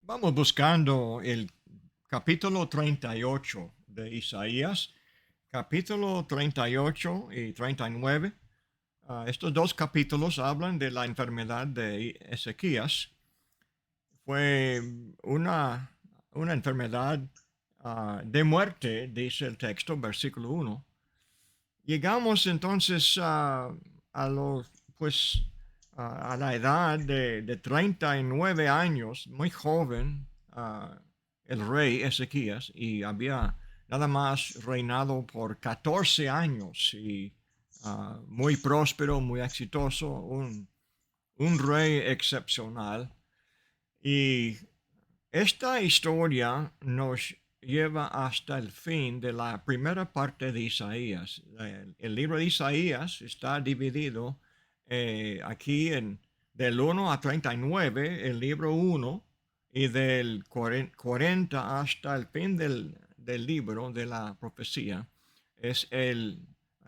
Vamos buscando el capítulo 38 de Isaías, capítulo 38 y 39. Estos dos capítulos hablan de la enfermedad de Ezequías. Fue una enfermedad de muerte, dice el texto, versículo 1. Llegamos entonces a los, pues, a la edad de 39 años, muy joven, el rey Ezequías, y había nada más reinado por 14 años y muy próspero, muy exitoso, un rey excepcional. Y esta historia nos lleva hasta el fin de la primera parte de Isaías. El libro de Isaías está dividido aquí del 1 a 39, el libro uno, y del 40 hasta el fin del libro de la profecía es el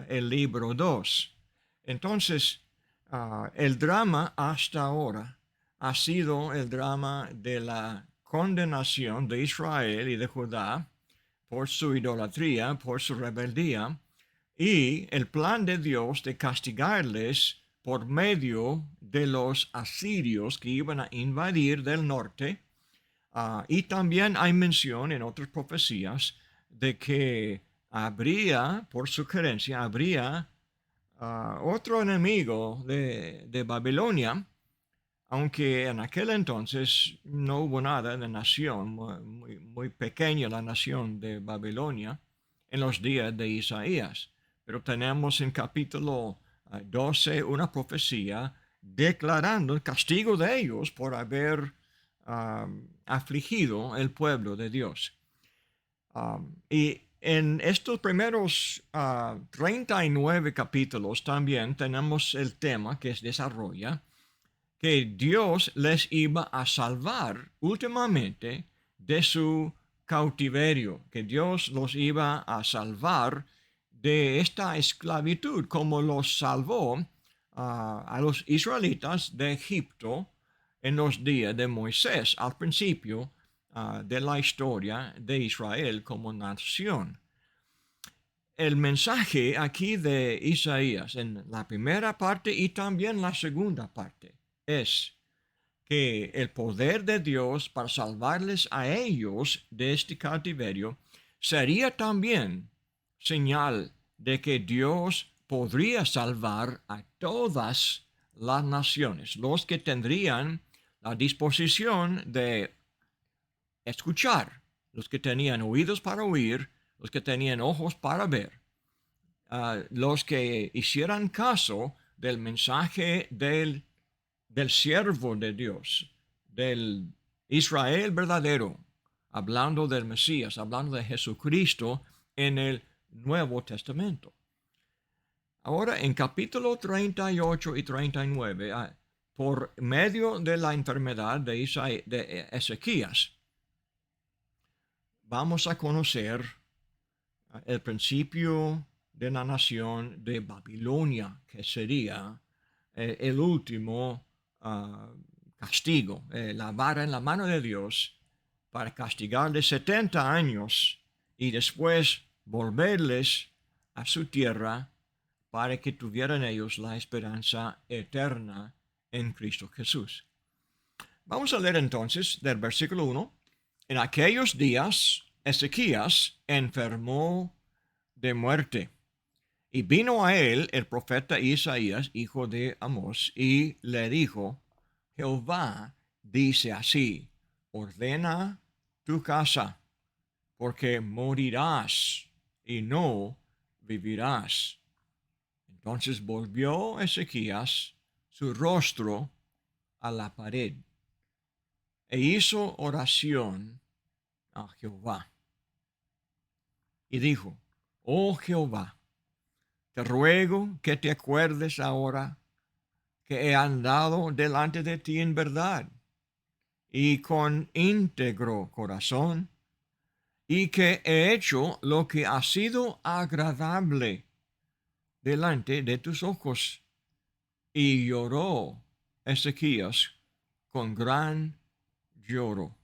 libro 2. Entonces, el drama hasta ahora ha sido el drama de la condenación de Israel y de Judá por su idolatría, por su rebeldía, y el plan de Dios de castigarles por medio de los asirios que iban a invadir del norte. Y también hay mención en otras profecías de que habría, por sugerencia, habría otro enemigo de Babilonia, aunque en aquel entonces no hubo nada de nación, muy pequeña la nación de Babilonia en los días de Isaías. Pero tenemos en capítulo 12 una profecía declarando el castigo de ellos por haber afligido el pueblo de Dios. Y en estos primeros 39 capítulos también tenemos el tema que se desarrolla que Dios les iba a salvar últimamente de su cautiverio, que Dios los iba a salvar de esta esclavitud, como los salvó a los israelitas de Egipto en los días de Moisés, al principio de la historia de Israel como nación. El mensaje aquí de Isaías en la primera parte y también la segunda parte es que el poder de Dios para salvarles a ellos de este cautiverio sería también señal de que Dios podría salvar a todas las naciones, los que tendrían la disposición de escuchar, los que tenían oídos para oír, los que tenían ojos para ver, los que hicieran caso del mensaje del siervo de Dios, del Israel verdadero, hablando del Mesías, hablando de Jesucristo en el Nuevo Testamento. Ahora, en capítulo 38 y 39, por medio de la enfermedad de Ezequías, vamos a conocer el principio de la nación de Babilonia, que sería el último castigo, la vara en la mano de Dios para castigarles 70 años y después volverles a su tierra para que tuvieran ellos la esperanza eterna en Cristo Jesús. Vamos a leer entonces del versículo 1. En aquellos días, Ezequías enfermó de muerte. Y vino a él el profeta Isaías, hijo de Amós, y le dijo, Jehová dice así, ordena tu casa, porque morirás y no vivirás. Entonces volvió Ezequías su rostro a la pared e hizo oración a Jehová. Y dijo, oh Jehová, te ruego que te acuerdes ahora que he andado delante de ti en verdad y con íntegro corazón, y que he hecho lo que ha sido agradable delante de tus ojos. Y lloró Ezequías con gran lloro.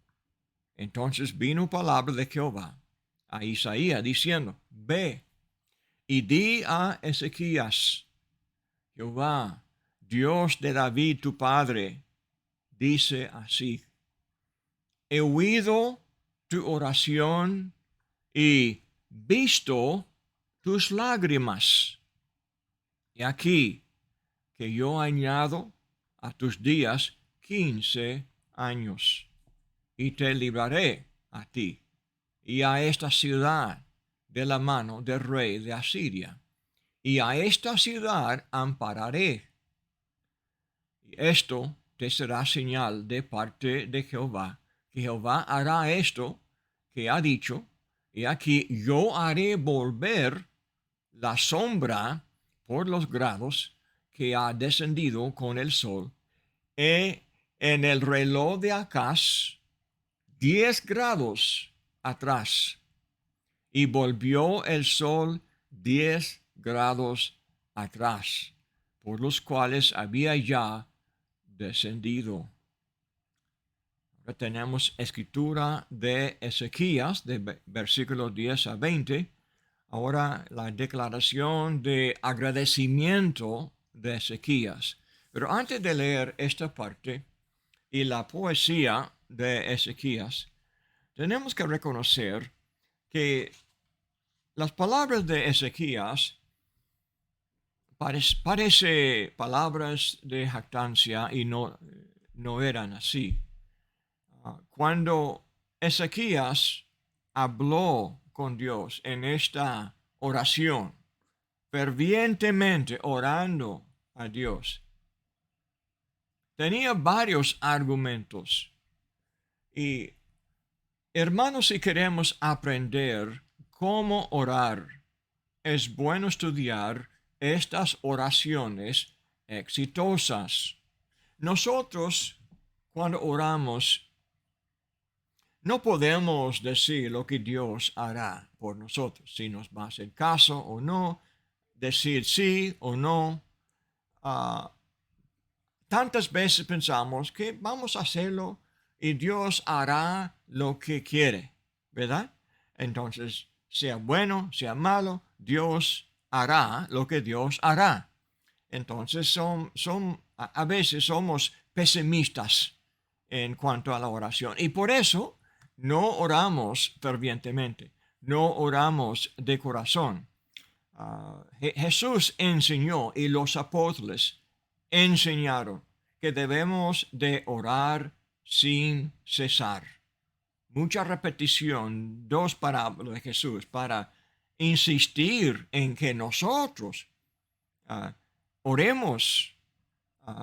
Entonces vino palabra de Jehová a Isaías diciendo, ve y di a Ezequías, Jehová, Dios de David tu padre, dice así, he oído tu oración y visto tus lágrimas. Y aquí que yo añado a tus días 15 años, y te libraré a ti y a esta ciudad de la mano del rey de Asiria, y a esta ciudad ampararé. Y esto te será señal de parte de Jehová, que Jehová hará esto que ha dicho, y aquí yo haré volver la sombra por los grados que ha descendido con el sol, y en el reloj de Acaz 10 grados atrás, y volvió el sol 10 grados atrás, por los cuales había ya descendido. Ahora tenemos escritura de Ezequías, de versículos 10 a 20. Ahora la declaración de agradecimiento de Ezequías. Pero antes de leer esta parte y la poesía de Ezequías, tenemos que reconocer que las palabras de Ezequías parece palabras de jactancia y no eran así. Cuando Ezequías habló con Dios en esta oración, fervientemente orando a Dios, tenía varios argumentos. Y hermanos, si queremos aprender cómo orar, es bueno estudiar estas oraciones exitosas. Nosotros, cuando oramos, no podemos decir lo que Dios hará por nosotros, si nos va a hacer caso o no, decir sí o no. Tantas veces pensamos que vamos a hacerlo y Dios hará lo que quiere, ¿verdad? Entonces, sea bueno, sea malo, Dios hará lo que Dios hará. Entonces, a veces somos pesimistas en cuanto a la oración. Y por eso no oramos fervientemente, no oramos de corazón. Jesús enseñó y los apóstoles enseñaron que debemos de orar sin cesar. Mucha repetición, 2 parábolas de Jesús para insistir en que nosotros oremos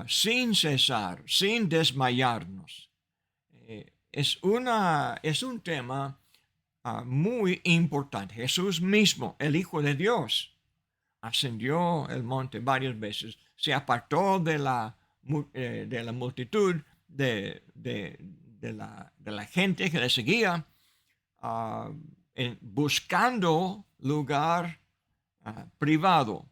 sin cesar, sin desmayarnos. Es un tema muy importante. Jesús mismo, el Hijo de Dios, ascendió el monte varias veces, se apartó de la multitud, de la gente que le seguía, buscando lugar privado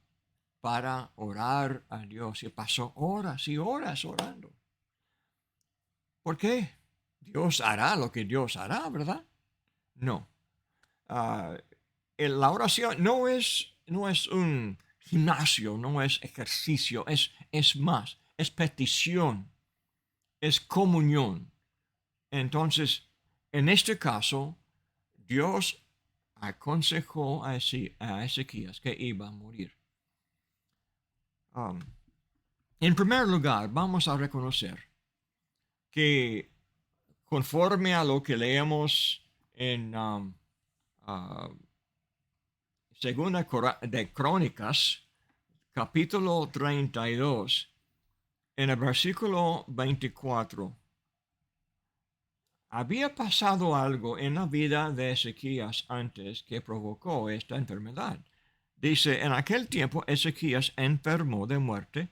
para orar a Dios. Y pasó horas y horas orando. ¿Por qué? Dios hará lo que Dios hará, ¿verdad? No. La oración no es un gimnasio, no es ejercicio, es más, es petición, es comunión. Entonces, en este caso, Dios aconsejó a Ezequías que iba a morir. En primer lugar, vamos a reconocer que conforme a lo que leemos en Segunda de Crónicas, capítulo 32, en el versículo 24, había pasado algo en la vida de Ezequías antes que provocó esta enfermedad. Dice, en aquel tiempo Ezequías enfermó de muerte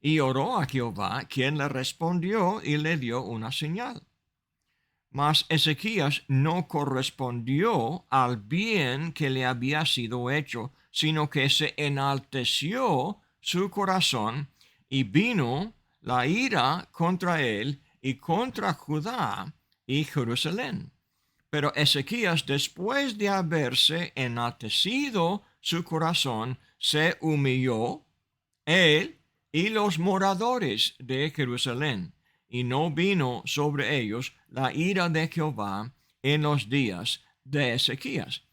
y oró a Jehová, quien le respondió y le dio una señal. Mas Ezequías no correspondió al bien que le había sido hecho, sino que se enalteció su corazón y vino la ira contra él y contra Judá y Jerusalén. Pero Ezequías, después de haberse enaltecido su corazón, se humilló, él y los moradores de Jerusalén, y no vino sobre ellos la ira de Jehová en los días de Ezequías.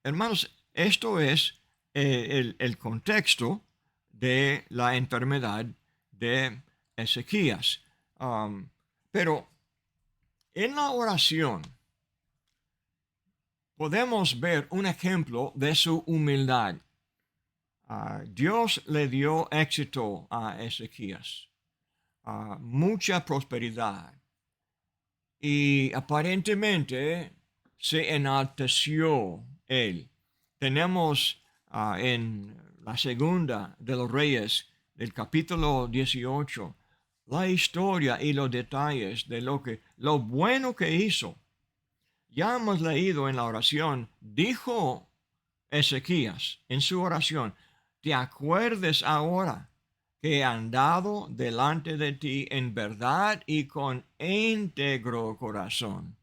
Hermanos, esto es el contexto de la enfermedad de Ezequías. Pero en la oración podemos ver un ejemplo de su humildad. Dios le dio éxito a Ezequías, mucha prosperidad, y aparentemente se enalteció él. Tenemos en la segunda de los Reyes, del capítulo 18, la historia y los detalles de lo bueno que hizo. Ya hemos leído en la oración, dijo Ezequías en su oración, te acuerdes ahora que he andado delante de ti en verdad y con íntegro corazón.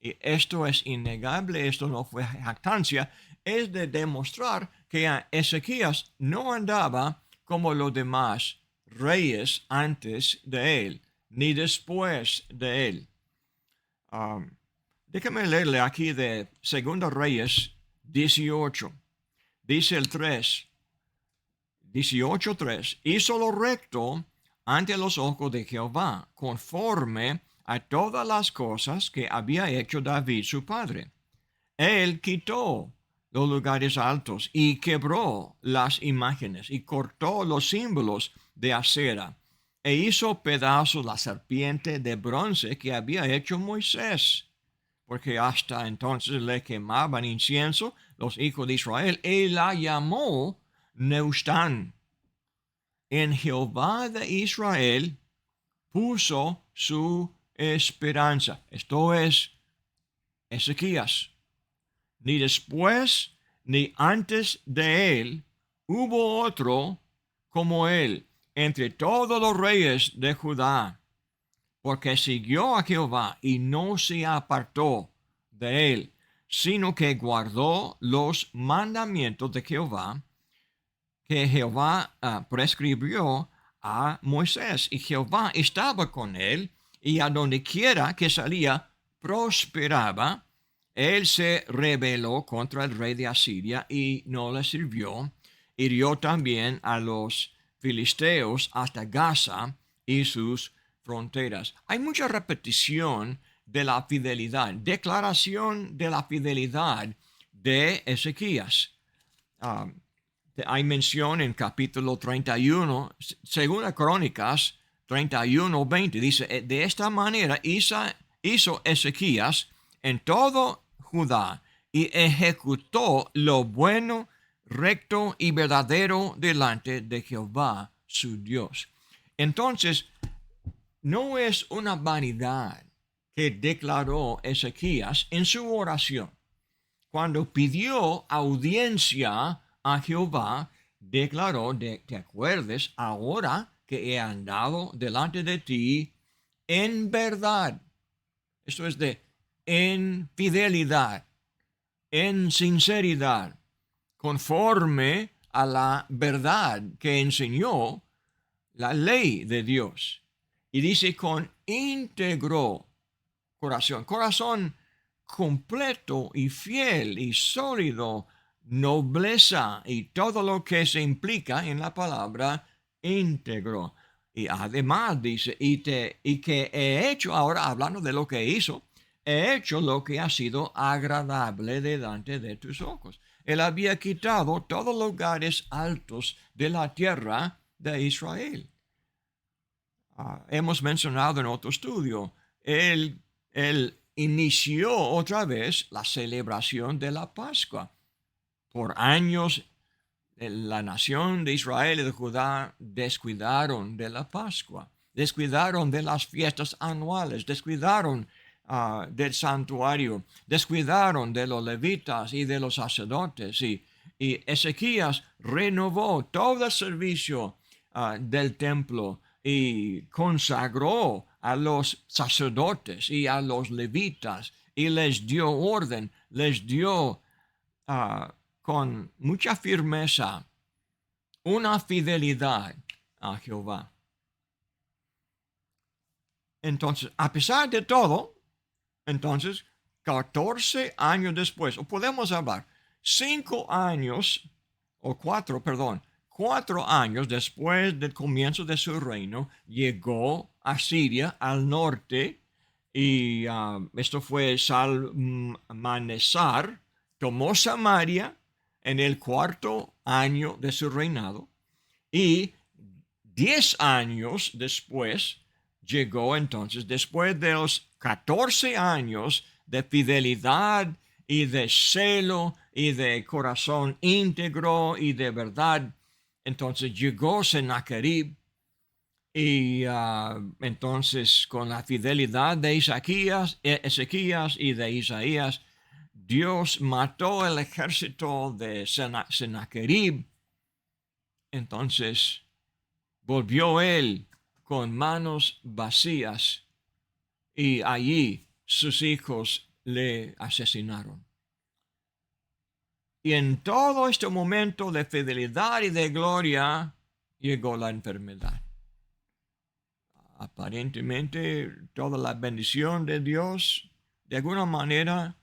Y esto es innegable, esto no fue jactancia, es de demostrar que Ezequías no andaba como los demás reyes antes de él, ni después de él. Déjame leerle aquí de 2 Reyes 18. Dice el 3, 18:3, hizo lo recto ante los ojos de Jehová, conforme a todas las cosas que había hecho David su padre. Él quitó los lugares altos y quebró las imágenes y cortó los símbolos de acera e hizo pedazos la serpiente de bronce que había hecho Moisés, porque hasta entonces le quemaban incienso los hijos de Israel, y la llamó Neustán. En Jehová de Israel puso su esperanza. Esto es Ezequías. Ni después ni antes de él hubo otro como él entre todos los reyes de Judá, porque siguió a Jehová y no se apartó de él, sino que guardó los mandamientos de Jehová que Jehová prescribió a Moisés. Y Jehová estaba con él, y a donde quiera que salía, prosperaba. Él se rebeló contra el rey de Asiria y no le sirvió. Hirió también a los filisteos hasta Gaza y sus fronteras. Hay mucha repetición de la fidelidad, declaración de la fidelidad de Ezequías. Hay mención en capítulo 31, según Crónicas 31:20, dice, de esta manera hizo Ezequías en todo Judá y ejecutó lo bueno, recto y verdadero delante de Jehová su Dios. Entonces, no es una vanidad que declaró Ezequías en su oración. Cuando pidió audiencia a Jehová, declaró, te acuerdes ahora que he andado delante de ti en verdad. Esto es en fidelidad, en sinceridad, conforme a la verdad que enseñó la ley de Dios. Y dice con íntegro corazón completo y fiel y sólido, nobleza y todo lo que se implica en la palabra íntegro. Y además dice, y que he hecho, ahora hablando de lo que hizo, he hecho lo que ha sido agradable delante de tus ojos. Él había quitado todos los lugares altos de la tierra de Israel. Hemos mencionado en otro estudio, él inició otra vez la celebración de la Pascua. Por años, la nación de Israel y de Judá descuidaron de la Pascua, descuidaron de las fiestas anuales, descuidaron del santuario, descuidaron de los levitas y de los sacerdotes. Y Ezequías renovó todo el servicio del templo y consagró a los sacerdotes y a los levitas y les dio orden, les dio con mucha firmeza una fidelidad a Jehová. Entonces, a pesar de todo, entonces, 14 años después, o podemos hablar, 5 años, o 4, perdón, 4 años después del comienzo de su reino, llegó a Siria, al norte, y esto fue Salmanasar, tomó Samaria en el 4º año de su reinado, y 10 años después llegó entonces, después de los 14 años de fidelidad y de celo y de corazón íntegro y de verdad, entonces llegó Sennacherib y entonces con la fidelidad de Ezequías y de Isaías, Dios mató el ejército de Sennacherib. Entonces volvió él con manos vacías y allí sus hijos le asesinaron. Y en todo este momento de fidelidad y de gloria llegó la enfermedad. Aparentemente toda la bendición de Dios de alguna manera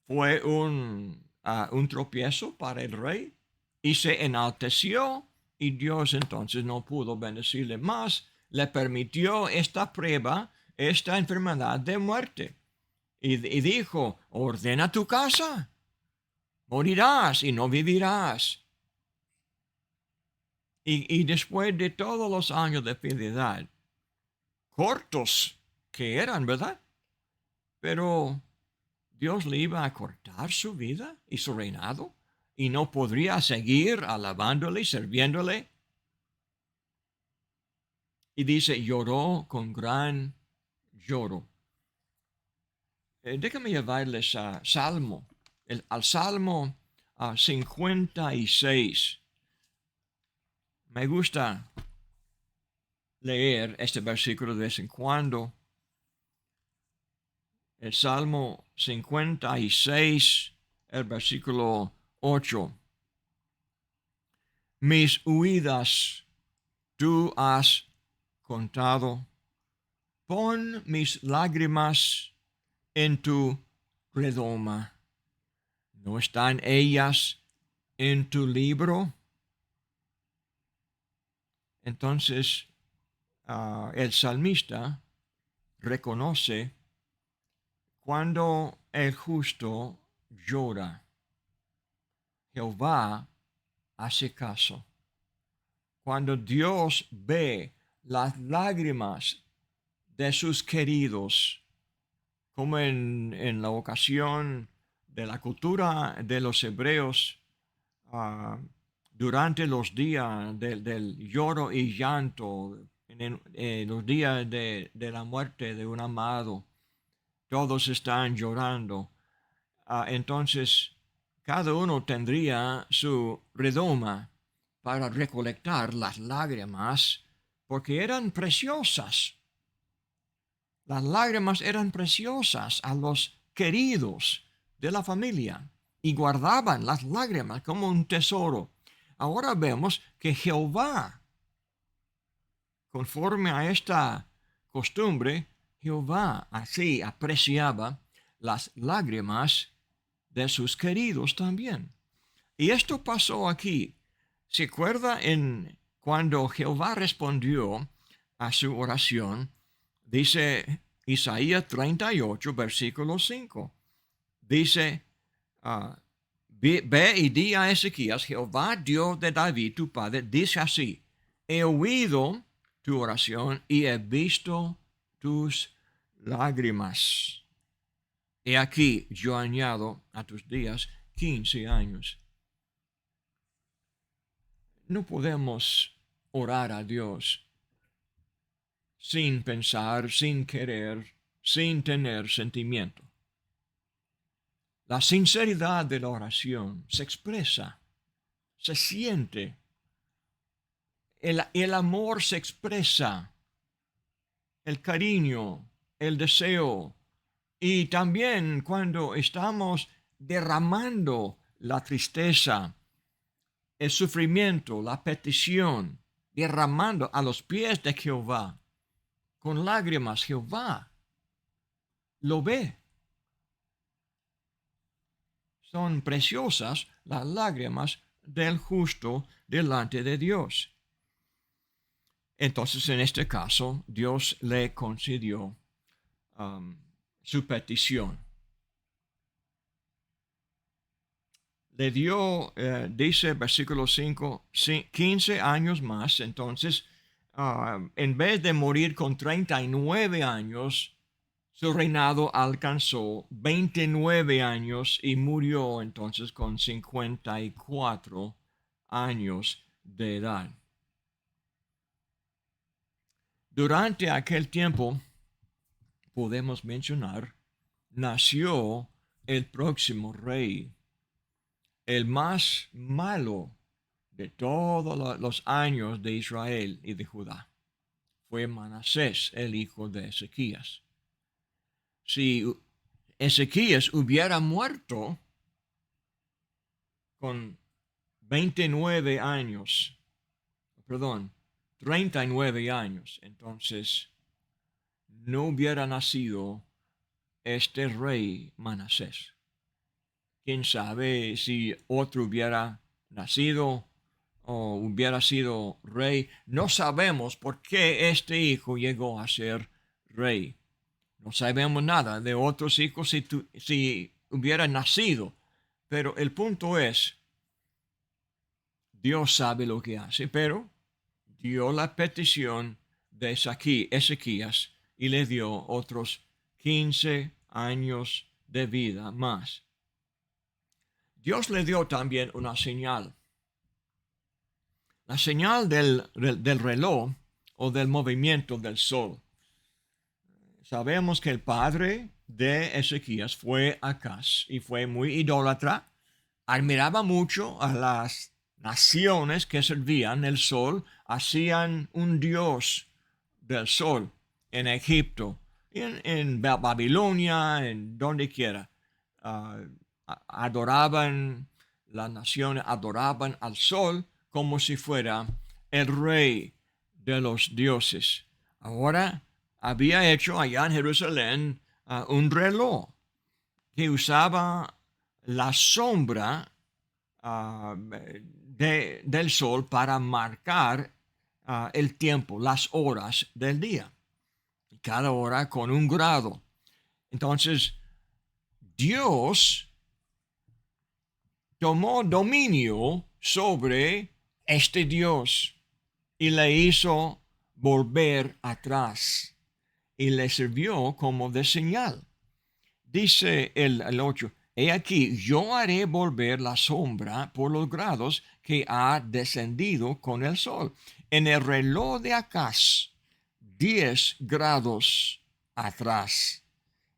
fue un tropiezo para el rey y se enalteció y Dios entonces no pudo bendecirle más, le permitió esta prueba, esta enfermedad de muerte y dijo, ordena tu casa, morirás y no vivirás. Y después de todos los años de fidelidad, cortos que eran, ¿verdad? Pero Dios le iba a cortar su vida y su reinado y no podría seguir alabándole y sirviéndole. Y dice, lloró con gran lloro. Déjame llevarles a Salmo, al Salmo 56. Me gusta leer este versículo de vez en cuando. El Salmo 56, el versículo 8. Mis huidas tú has contado. Pon mis lágrimas en tu redoma. ¿No están ellas en tu libro? Entonces, el salmista reconoce cuando el justo llora, Jehová hace caso. Cuando Dios ve las lágrimas de sus queridos, como en la ocasión de la cultura de los hebreos, durante los días del lloro y llanto, en los días de la muerte de un amado, todos están llorando. Entonces, cada uno tendría su redoma para recolectar las lágrimas, porque eran preciosas. Las lágrimas eran preciosas a los queridos de la familia y guardaban las lágrimas como un tesoro. Ahora vemos que Jehová, conforme a esta costumbre, Jehová así apreciaba las lágrimas de sus queridos también. Y esto pasó aquí. ¿Se acuerda cuando Jehová respondió a su oración? Dice Isaías 38, versículo 5. Dice, ve y di a Ezequías, Jehová Dios de David, tu padre, dice así, he oído tu oración y he visto tus lágrimas. He aquí, yo añado a tus días 15 años. No podemos orar a Dios sin pensar, sin querer, sin tener sentimiento. La sinceridad de la oración se expresa, se siente. El amor se expresa. el cariño, el deseo, y también cuando estamos derramando la tristeza, el sufrimiento, la petición, derramando a los pies de Jehová, con lágrimas, Jehová lo ve. Son preciosas las lágrimas del justo delante de Dios. Entonces, en este caso, Dios le concedió su petición. Le dio, dice versículo 5, 15 años más. Entonces, en vez de morir con 39 años, su reinado alcanzó 29 años y murió entonces con 54 años de edad. Durante aquel tiempo, podemos mencionar, nació el próximo rey, el más malo de todos los años de Israel y de Judá. Fue Manasés, el hijo de Ezequías. Si Ezequías hubiera muerto con 39 años, entonces no hubiera nacido este rey Manasés. Quién sabe si otro hubiera nacido o hubiera sido rey. No sabemos por qué este hijo llegó a ser rey. No sabemos nada de otros hijos si hubiera nacido. Pero el punto es, Dios sabe lo que hace, pero dio la petición de Ezequías y le dio otros 15 años de vida más. Dios le dio también una señal. La señal del reloj o del movimiento del sol. Sabemos que el padre de Ezequías fue Acaz y fue muy idólatra. Admiraba mucho a las naciones que servían el sol, hacían un dios del sol en Egipto, en Babilonia, en donde quiera. Adoraban, las naciones adoraban al sol como si fuera el rey de los dioses. Ahora había hecho allá en Jerusalén un reloj que usaba la sombra del sol para marcar el tiempo, las horas del día. Cada hora con un grado. Entonces, Dios tomó dominio sobre este Dios y le hizo volver atrás y le sirvió como de señal. Dice el 8, he aquí, yo haré volver la sombra por los grados que ha descendido con el sol. En el reloj de Acaz, 10 grados atrás,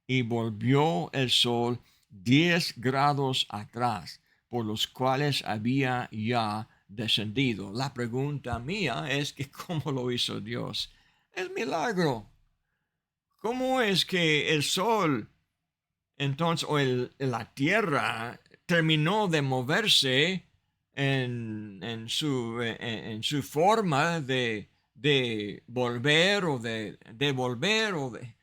y volvió el sol 10 grados atrás, por los cuales había ya descendido. La pregunta mía es que ¿cómo lo hizo Dios? Es milagro. ¿Cómo es que el sol, entonces, la tierra terminó de moverse en su forma de volver o de devolver o de,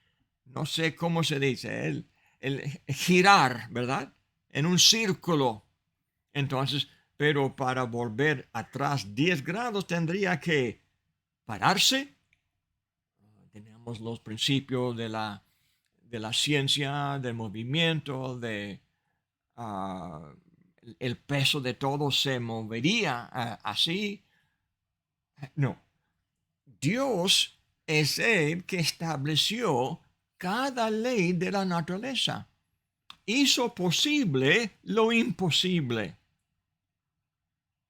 no sé cómo se dice, el girar, ¿verdad? En un círculo. Entonces, pero para volver atrás 10 grados tendría que pararse. Tenemos los principios de la ciencia, del movimiento, el peso de todo se movería así. No. Dios es el que estableció cada ley de la naturaleza. Hizo posible lo imposible.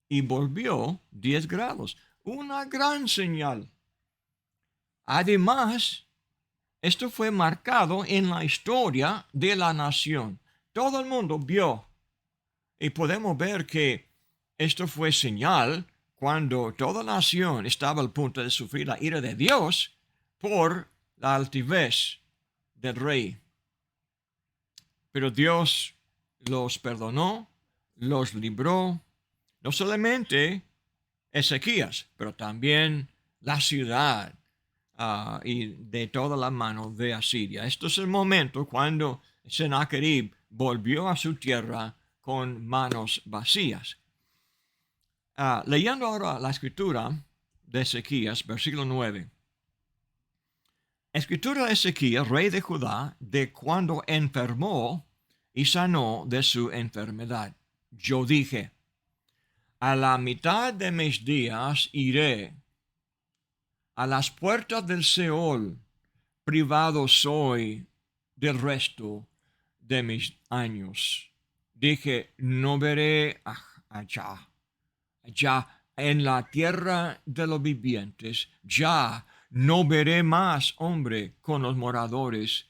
Y volvió 10 grados. Una gran señal. Además, esto fue marcado en la historia de la nación. Todo el mundo vio. Y podemos ver que esto fue señal cuando toda nación estaba al punto de sufrir la ira de Dios por la altivez del rey. Pero Dios los perdonó, los libró, no solamente Ezequías, pero también la ciudad y de toda la mano de Asiria. Esto es el momento cuando Sennacherib volvió a su tierra con manos vacías. Leyendo ahora la escritura de Ezequías, versículo 9. Escritura de Ezequías, rey de Judá, de cuando enfermó y sanó de su enfermedad. Yo dije, a la mitad de mis días iré a las puertas del Seol, privado soy del resto de mis años. Dije, no veré allá en la tierra de los vivientes, ya no veré más hombre con los moradores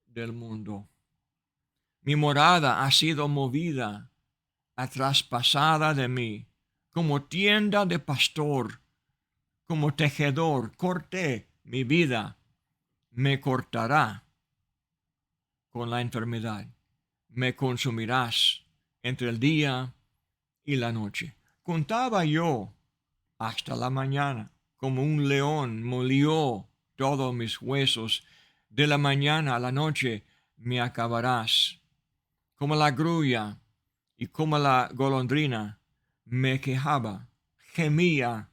del mundo. Mi morada ha sido movida, traspasada de mí, como tienda de pastor, como tejedor, corté mi vida, me cortará con la enfermedad, me consumirás entre el día y la noche. Contaba yo hasta la mañana, como un león molió todos mis huesos, de la mañana a la noche me acabarás. Como la grulla y como la golondrina me quejaba, gemía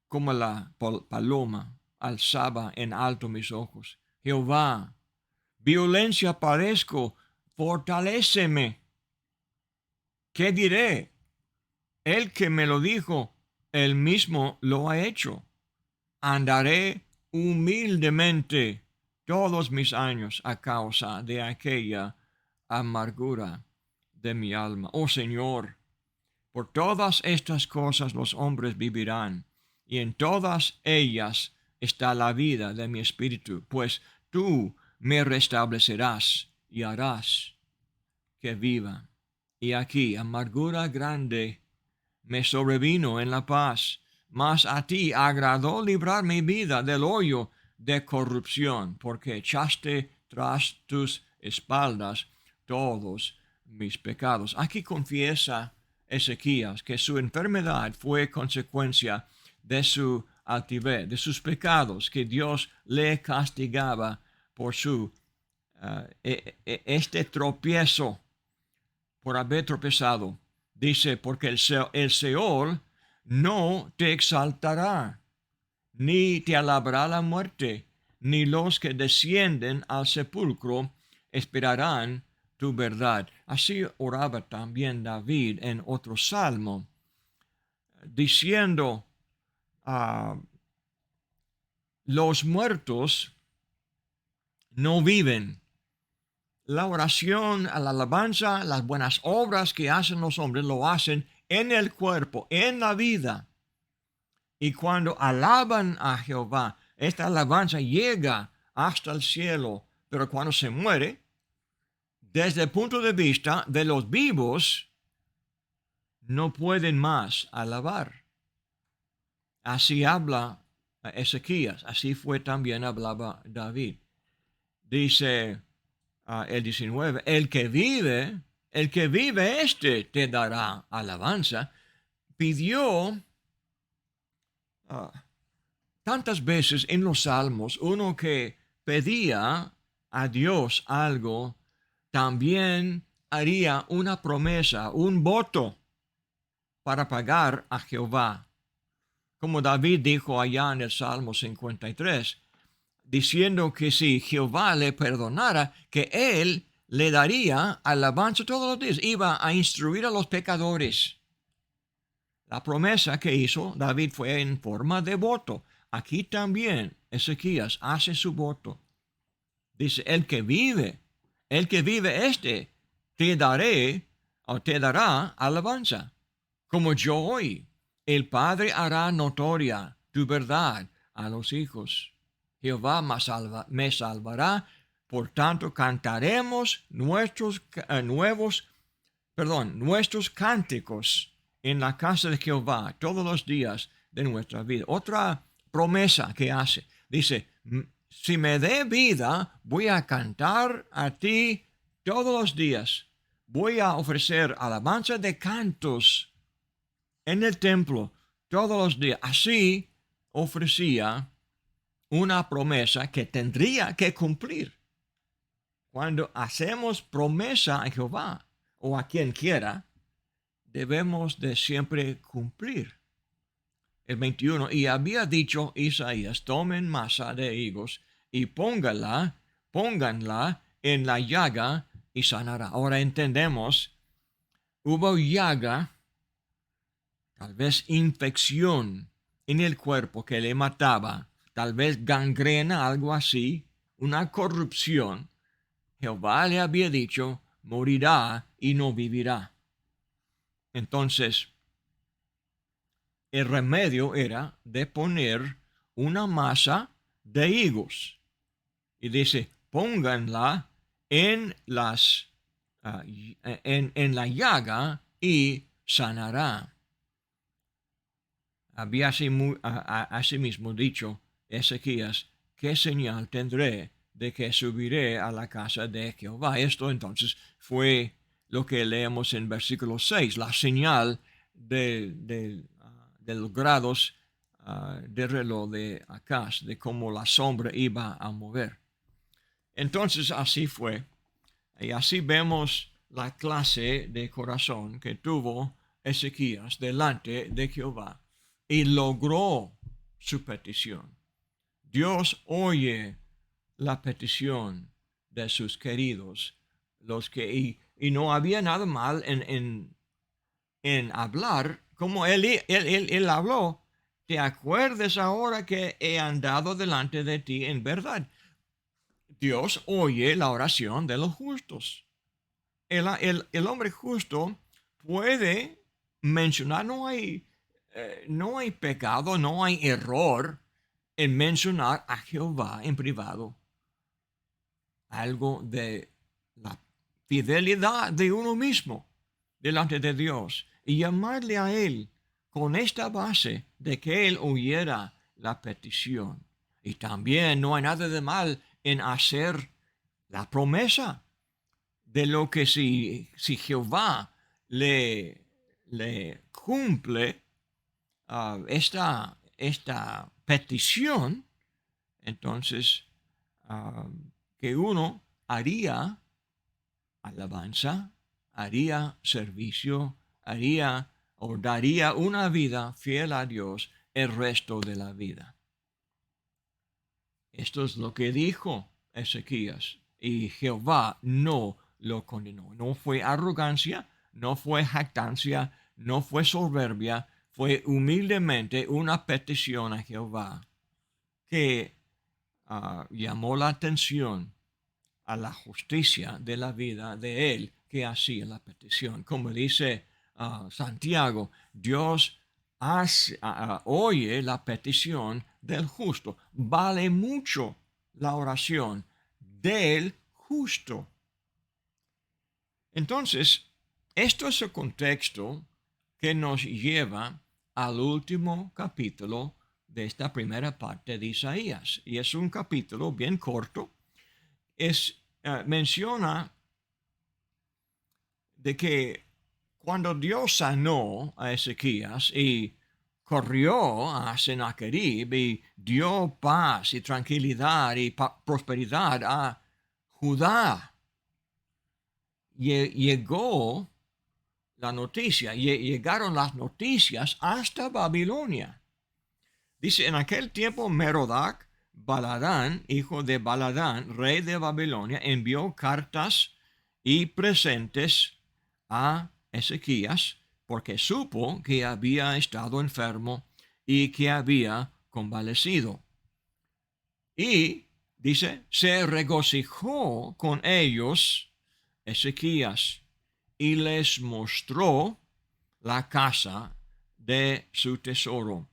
como la paloma, alzaba en alto mis ojos. Jehová, violencia padezco, fortaléceme. ¿Qué diré? El que me lo dijo, él mismo lo ha hecho. Andaré humildemente todos mis años a causa de aquella amargura de mi alma. Oh Señor, por todas estas cosas los hombres vivirán, y en todas ellas está la vida de mi espíritu, pues tú me restablecerás y harás que viva. Y aquí amargura grande me sobrevino en la paz, mas a ti agradó librar mi vida del hoyo de corrupción, porque echaste tras tus espaldas todos mis pecados. Aquí confiesa Ezequías que su enfermedad fue consecuencia de su altivez, de sus pecados, que Dios le castigaba por su este tropiezo, por haber tropezado. Dice, porque el Seol no te exaltará, ni te alabará la muerte, ni los que descienden al sepulcro esperarán tu verdad. Así oraba también David en otro salmo, diciendo, los muertos no viven. La oración, la alabanza, las buenas obras que hacen los hombres lo hacen en el cuerpo, en la vida. Y cuando alaban a Jehová, esta alabanza llega hasta el cielo, pero cuando se muere, desde el punto de vista de los vivos, no pueden más alabar. Así habla Ezequías, así fue también hablaba David. Dice el 19, el que vive este te dará alabanza. Pidió tantas veces en los salmos, uno que pedía a Dios algo, también haría una promesa, un voto para pagar a Jehová. Como David dijo allá en el Salmo 53, diciendo que si Jehová le perdonara, que él le daría alabanza todos los días, iba a instruir a los pecadores. La promesa que hizo David fue en forma de voto. Aquí también Ezequías hace su voto. Dice, el que vive este, te daré o te dará alabanza. Como yo hoy, el Padre hará notoria tu verdad a los hijos. Jehová me salvará, por tanto cantaremos nuestros cánticos en la casa de Jehová todos los días de nuestra vida. Otra promesa que hace. Dice, si me dé vida, voy a cantar a ti todos los días. Voy a ofrecer alabanza de cantos en el templo todos los días. Así ofrecía una promesa que tendría que cumplir. Cuando hacemos promesa a Jehová o a quien quiera, debemos de siempre cumplir. El 21, y había dicho Isaías, tomen masa de higos y pónganla en la llaga y sanará. Ahora entendemos, hubo llaga, tal vez infección en el cuerpo que le mataba, tal vez gangrena, algo así, una corrupción. Jehová le había dicho, morirá y no vivirá. Entonces, el remedio era de poner una masa de higos. Y dice, pónganla en en la llaga y sanará. Había asimismo dicho Ezequías, ¿qué señal tendré de que subiré a la casa de Jehová? Esto entonces fue lo que leemos en versículo 6, la señal de los grados de reloj de Acaz, de cómo la sombra iba a mover. Entonces así fue, y así vemos la clase de corazón que tuvo Ezequías delante de Jehová y logró su petición. Dios oye la petición de sus queridos, y no había nada mal en hablar como él habló. ¿Te acuerdas ahora que he andado delante de ti en verdad? Dios oye la oración de los justos. El hombre justo puede mencionar, no hay pecado, no hay error en mencionar a Jehová en privado. Algo de la fidelidad de uno mismo delante de Dios y llamarle a Él con esta base de que Él oyera la petición. Y también no hay nada de mal en hacer la promesa de lo que si Jehová le cumple esta petición, entonces que uno haría alabanza, haría servicio, haría o daría una vida fiel a Dios el resto de la vida. Esto es lo que dijo Ezequías, y Jehová no lo condenó. No fue arrogancia, no fue jactancia, no fue soberbia, fue humildemente una petición a Jehová que llamó la atención a la justicia de la vida de él que hacía la petición. Como dice Santiago, Dios oye la petición del justo. Vale mucho la oración del justo. Entonces, esto es el contexto que nos lleva al último capítulo de esta primera parte de Isaías. Y es un capítulo bien corto. Menciona de que cuando Dios sanó a Ezequías y corrió a Sennacherib y dio paz y tranquilidad y prosperidad a Judá, llegaron las noticias hasta Babilonia. Dice, en aquel tiempo Merodach Baladán, hijo de Baladán, rey de Babilonia, envió cartas y presentes a Ezequías porque supo que había estado enfermo y que había convalecido. Y, dice, se regocijó con ellos Ezequías y les mostró la casa de su tesoro,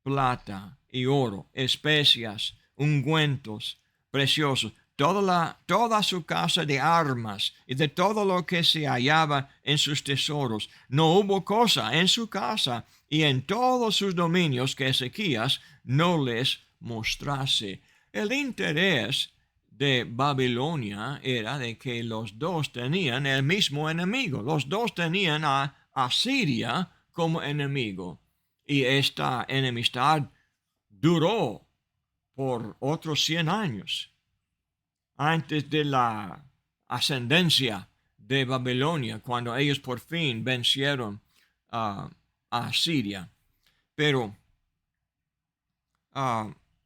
plata y oro, especias, ungüentos preciosos, toda su casa de armas y de todo lo que se hallaba en sus tesoros. No hubo cosa en su casa y en todos sus dominios que Ezequías no les mostrase. El interés de Babilonia era de que los dos tenían el mismo enemigo. Los dos tenían a Asiria como enemigo. Y esta enemistad duró por otros 100 años antes de la ascendencia de Babilonia, cuando ellos por fin vencieron a Asiria. Pero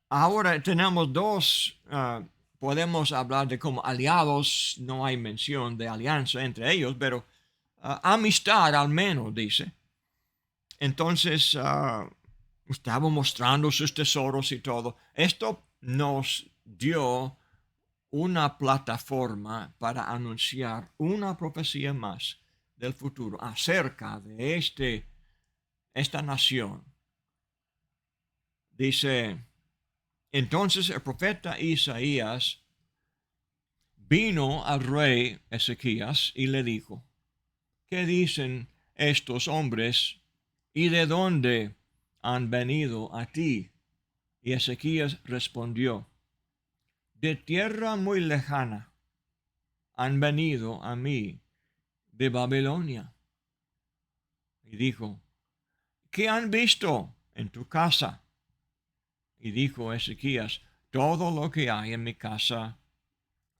ahora tenemos dos, podemos hablar de como aliados, no hay mención de alianza entre ellos, pero amistad al menos, dice. Entonces, estaba mostrando sus tesoros y todo. Esto nos dio una plataforma para anunciar una profecía más del futuro acerca de esta nación. Dice, entonces el profeta Isaías vino al rey Ezequías y le dijo, ¿qué dicen estos hombres y de dónde han venido a ti? Y Ezequías respondió, de tierra muy lejana han venido a mí, de Babilonia. Y dijo, ¿qué han visto en tu casa? Y dijo Ezequías, todo lo que hay en mi casa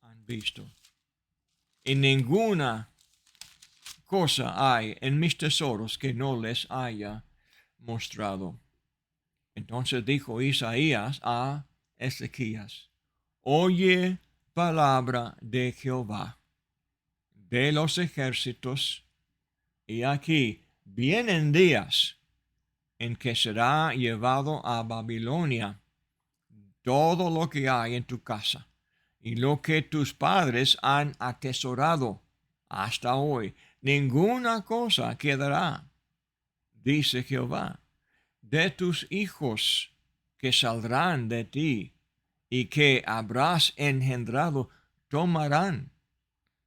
han visto. Y ninguna cosa hay en mis tesoros que no les haya mostrado. Entonces dijo Isaías a Ezequías, oye palabra de Jehová, de los ejércitos, y aquí vienen días en que será llevado a Babilonia todo lo que hay en tu casa y lo que tus padres han atesorado hasta hoy. Ninguna cosa quedará, dice Jehová, de tus hijos que saldrán de ti y que habrás engendrado, tomarán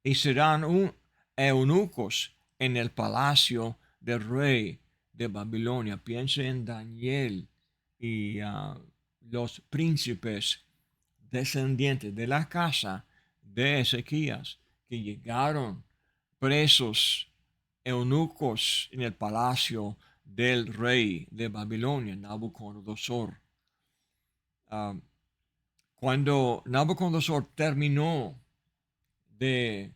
y serán eunucos en el palacio del rey de Babilonia. Piense en Daniel y los príncipes descendientes de la casa de Ezequías que llegaron presos, eunucos en el palacio del rey de Babilonia, Nabucodonosor. Cuando Nabucodonosor terminó de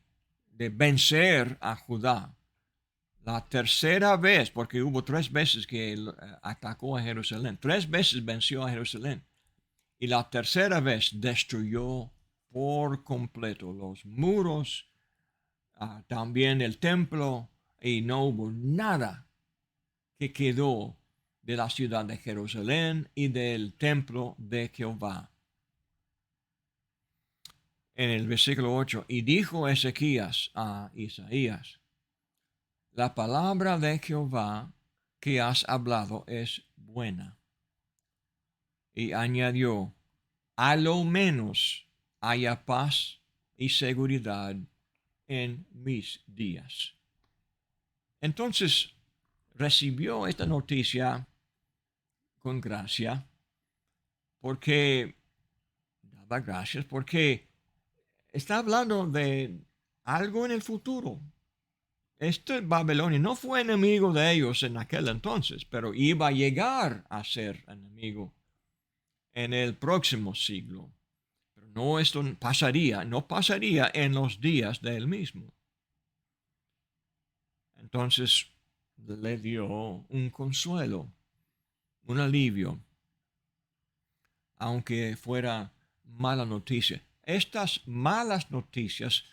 vencer a Judá, la tercera vez, porque hubo 3 veces que él atacó a Jerusalén, 3 veces venció a Jerusalén, y la tercera vez destruyó por completo los muros, también el templo, y no hubo nada que quedó de la ciudad de Jerusalén y del templo de Jehová. En el versículo 8, y dijo Ezequías a Isaías, la palabra de Jehová que has hablado es buena. Y añadió, a lo menos haya paz y seguridad en mis días. Entonces recibió esta noticia con gracia, porque daba gracias, porque está hablando de algo en el futuro. Este Babilonia no fue enemigo de ellos en aquel entonces, pero iba a llegar a ser enemigo en el próximo siglo. Pero no, esto no pasaría en los días de él mismo. Entonces le dio un consuelo, un alivio, aunque fuera mala noticia. Estas malas noticias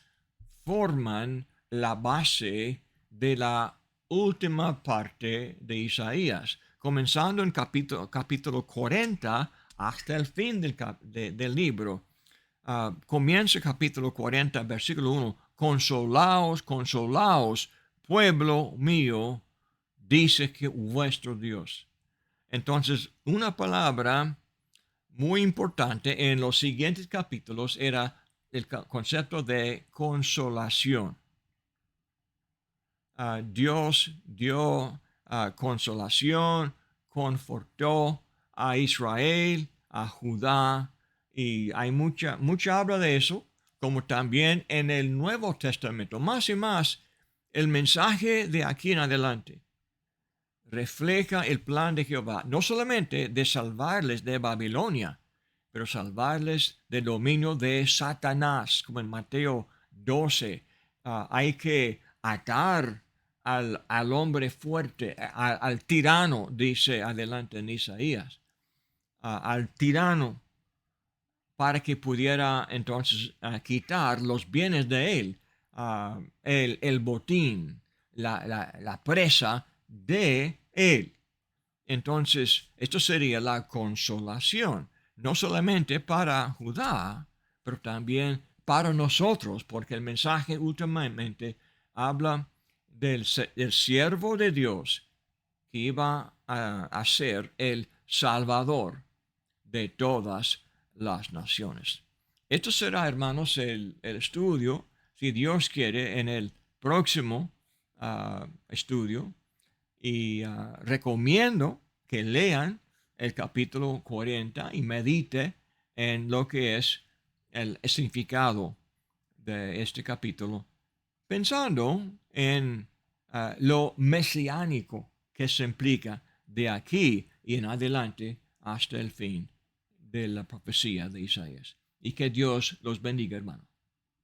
forman la base de la última parte de Isaías, comenzando en capítulo 40 hasta el fin del libro. Comienza el capítulo 40, versículo 1, consolaos, consolaos, pueblo mío, dice que vuestro Dios. Entonces, una palabra muy importante en los siguientes capítulos era el concepto de consolación. Dios dio consolación, confortó a Israel, a Judá, y hay mucha habla de eso, como también en el Nuevo Testamento. Más y más, el mensaje de aquí en adelante refleja el plan de Jehová, no solamente de salvarles de Babilonia, pero salvarles del dominio de Satanás, como en Mateo 12. Hay que atar al hombre fuerte, al tirano, dice adelante en Isaías, al tirano, para que pudiera entonces quitar los bienes de él, el botín, la presa de él. Entonces, esto sería la consolación, no solamente para Judá, pero también para nosotros, porque el mensaje últimamente habla del siervo de Dios que iba a ser el Salvador de todas las naciones. Esto será, hermanos, el estudio, si Dios quiere, en el próximo estudio. Y recomiendo que lean el capítulo 40 y medite en lo que es el significado de este capítulo, pensando en lo mesiánico que se implica de aquí y en adelante hasta el fin de la profecía de Isaías. Y que Dios los bendiga, hermanos.